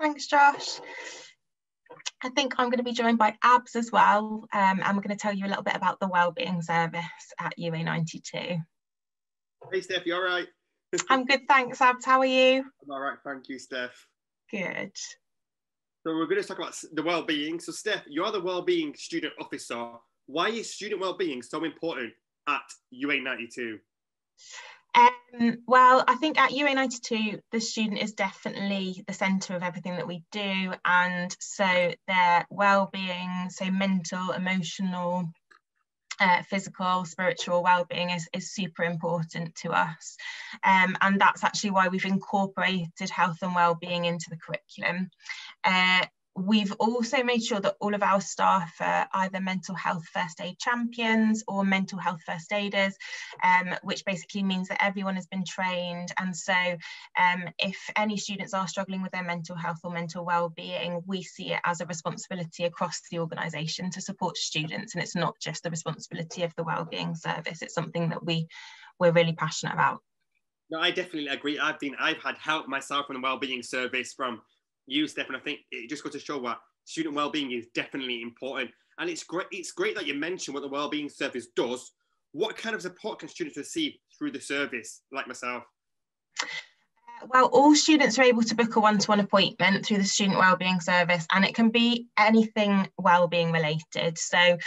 Thanks, Josh. I think I'm going to be joined by Abs as well, and we're going to tell you a little bit about the Wellbeing service at UA92. Hey Steph, you all right? I'm good, thanks, Abs. How are you? I'm all right, thank you, Steph. Good. So we're going to talk about the Wellbeing. So Steph, you're the Wellbeing Student Officer. Why is student wellbeing so important at UA92? Well, I think at UA92, the student is definitely the centre of everything that we do. And so their well-being, so mental, emotional, physical, spiritual well-being is super important to us. And that's actually why we've incorporated health and well-being into the curriculum. We've also made sure that all of our staff are either mental health first aid champions or mental health first aiders, which basically means that everyone has been trained. And so if any students are struggling with their mental health or mental well-being, we see it as a responsibility across the organisation to support students. And it's not just the responsibility of the Wellbeing service, it's something that we're really passionate about. No, I definitely agree. I've had help myself from the Wellbeing service from you, Steph, and I think it just goes to show what student wellbeing is definitely important. And it's great that you mentioned what the Wellbeing service does. What kind of support can students receive through the service, like myself? Well, all students are able to book a one-to-one appointment through the Student Wellbeing Service, and it can be anything wellbeing related. So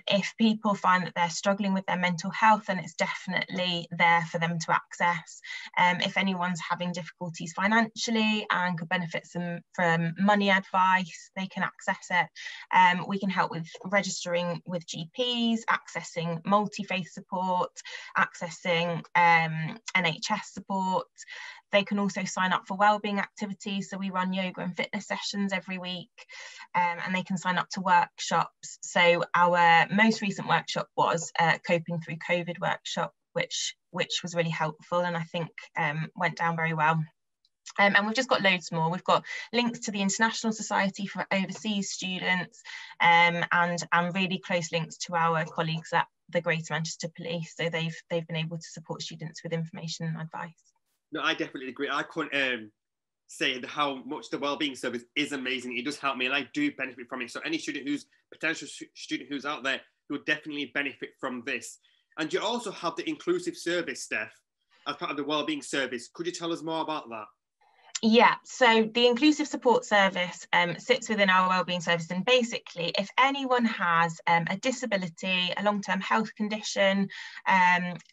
if people find that they're struggling with their mental health, then it's definitely there for them to access. If anyone's having difficulties financially and could benefit from money advice, they can access it. We can help with registering with GPs, accessing multi-faith support, accessing NHS support. They can also sign up for wellbeing activities. So we run yoga and fitness sessions every week, and they can sign up to workshops. So our most recent workshop was a Coping Through COVID workshop, which was really helpful and I think went down very well. And we've just got loads more. We've got links to the International Society for Overseas Students, and really close links to our colleagues at the Greater Manchester Police. So they've been able to support students with information and advice. No, I definitely agree. I couldn't say how much the Wellbeing service is amazing. It does help me and I do benefit from it. So any potential student who's out there will definitely benefit from this. And you also have the inclusive service, Steph, as part of the Wellbeing service. Could you tell us more about that? Yeah, so the inclusive support service sits within our wellbeing service, and basically if anyone has a disability, a long-term health condition,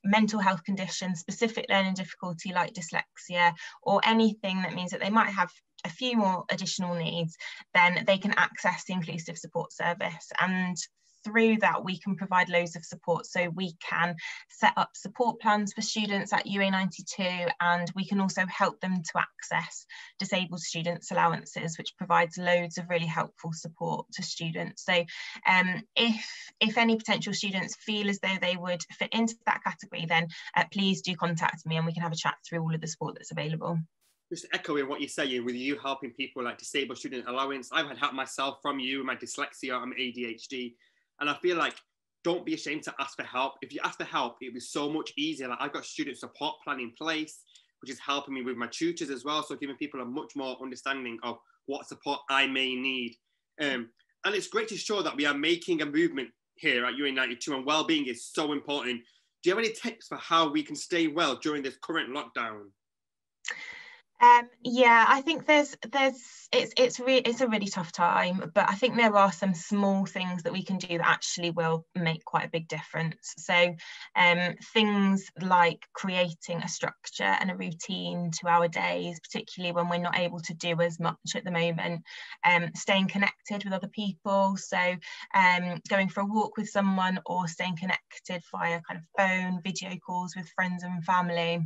mental health condition, specific learning difficulty like dyslexia, or anything that means that they might have a few more additional needs, then they can access the inclusive support service. And through that, we can provide loads of support. So we can set up support plans for students at UA92, and we can also help them to access disabled students' allowances, which provides loads of really helpful support to students. So if any potential students feel as though they would fit into that category, then please do contact me and we can have a chat through all of the support that's available. Just echoing what you're saying, with you helping people like disabled student allowance, I've had help myself from you, my dyslexia, I'm ADHD. And I feel like, don't be ashamed to ask for help. If you ask for help, it'll be so much easier. Like I've got student support plan in place, which is helping me with my tutors as well. So giving people a much more understanding of what support I may need. And it's great to show that we are making a movement here at UA92 and wellbeing is so important. Do you have any tips for how we can stay well during this current lockdown? Yeah, I think it's a really tough time, but I think there are some small things that we can do that actually will make quite a big difference. So things like creating a structure and a routine to our days, particularly when we're not able to do as much at the moment, staying connected with other people, so going for a walk with someone or staying connected via kind of phone, video calls with friends and family.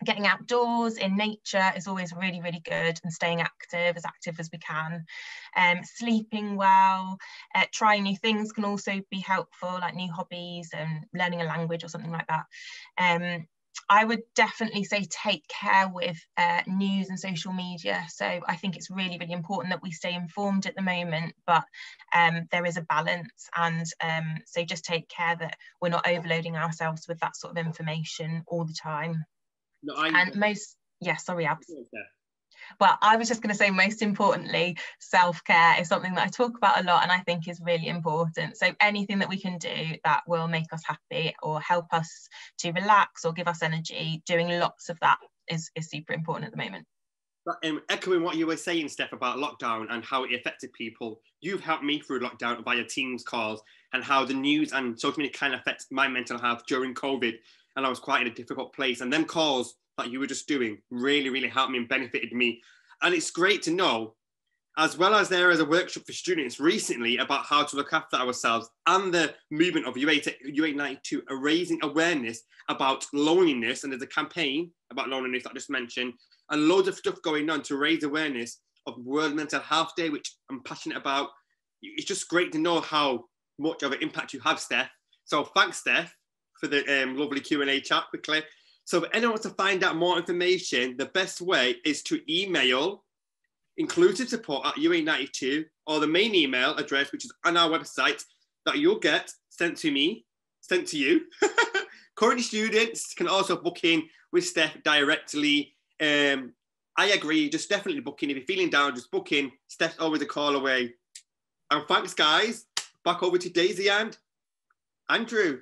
Getting outdoors in nature is always really, really good, and staying active as we can. Sleeping well, trying new things can also be helpful, like new hobbies and learning a language or something like that. I would definitely say take care with news and social media. So I think it's really, really important that we stay informed at the moment, but there is a balance, and so just take care that we're not overloading ourselves with that sort of information all the time. No, and most, yeah, sorry, Abs. Well, I was just going to say, most importantly, self-care is something that I talk about a lot and I think is really important. So anything that we can do that will make us happy or help us to relax or give us energy, doing lots of that is super important at the moment. Echoing what you were saying, Steph, about lockdown and how it affected people, you've helped me through lockdown via Teams calls, and how the news and social media kind of affects my mental health during COVID. And I was quite in a difficult place. And them calls that you were just doing really, really helped me and benefited me. And it's great to know, as well as there is a workshop for students recently about how to look after ourselves, and the movement of UA92 are raising awareness about loneliness. And there's a campaign about loneliness that I just mentioned, and loads of stuff going on to raise awareness of World Mental Health Day, which I'm passionate about. It's just great to know how much of an impact you have, Steph. So thanks, Steph, for the lovely Q&A chat quickly. So if anyone wants to find out more information, the best way is to email inclusive support at UA92, or the main email address, which is on our website, that you'll get sent to me, sent to you. Current students can also book in with Steph directly. I agree, just definitely book in. If you're feeling down, just book in. Steph's always a call away. And thanks, guys. Back over to Daisy and Andrew.